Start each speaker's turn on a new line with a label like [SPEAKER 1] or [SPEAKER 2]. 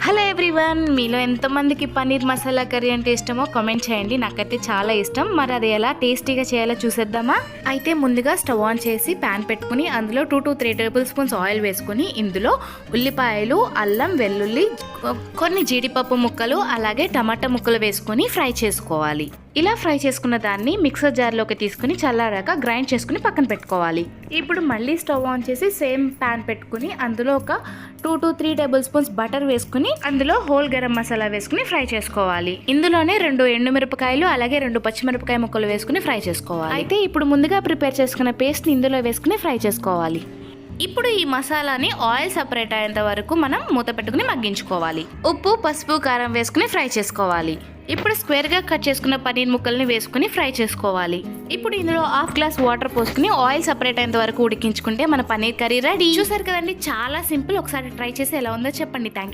[SPEAKER 1] Hello everyone, మీలో ఎంతమందికి paneer masala curry అంటే ఇష్టమో కామెంట్ చేయండి. నాకైతే చాలా ఇష్టం. మరి అది ఎలా టేస్టీగా చేయాలో చూసేద్దామా? అయితే ముందుగా స్టవ్ ఆన్ చేసి ప్యాన్ పెట్టుకుని అందులో 2 to 3 టేబుల్ స్పూన్స్ ఆయిల్ వేసుకుని ఇందులో ఉల్లిపాయలు, అల్లం, వెల్లుల్లి, కొన్ని జీడిపప్పు ముక్కలు, అలాగే టమాటా ముక్కలు వేసుకొని ఫ్రై చేసుకోవాలి. ఇలా ఫ్రై చేసుకున్న దాన్ని మిక్సర్ జార్లోకి తీసుకుని చల్లారాక గ్రైండ్ చేసుకుని పక్కన పెట్టుకోవాలి. ఇప్పుడు మళ్ళీ స్టవ్ ఆన్ చేసి సేమ్ ప్యాన్ పెట్టుకుని అందులో ఒక 2 to 3 టేబుల్ స్పూన్స్ బటర్ వేసుకుని అందులో హోల్ గరం మసాలా వేసుకుని ఫ్రై చేసుకోవాలి. ఇందులోనే 2 ఎండుమిరపకాయలు అలాగే 2 పచ్చిమిరపకాయ ముక్కలు వేసుకుని ఫ్రై చేసుకోవాలి. అయితే ఇప్పుడు ముందుగా ప్రిపేర్ చేసుకున్న పేస్ట్ ని ఇందులో వేసుకుని ఫ్రై చేసుకోవాలి. ఇప్పుడు ఈ మసాలాని ఆయిల్ సపరేట్ అయ్యేంత వరకు మనం మూత పెట్టుకుని మగ్గించుకోవాలి. ఉప్పు, పసుపు, కారం వేసుకుని ఫ్రై చేసుకోవాలి. ఇప్పుడు స్క్వేర్ గా కట్ చేసుకున్న పన్నీర్ ముక్కల్ని వేసుకుని ఫ్రై చేసుకోవాలి. ఇప్పుడు ఇందులో 1/2 గ్లాస్ వాటర్ పోసుకుని ఆయిల్ సపరేట్ అయ్యేంత వరకు ఉడికించుకుంటే మన పన్నీర్ కర్రీ రెడీ. చూసారు కదండి, చాలా సింపుల్. ఒకసారి ట్రై చేసి ఎలా ఉందో చెప్పండి. Thank you.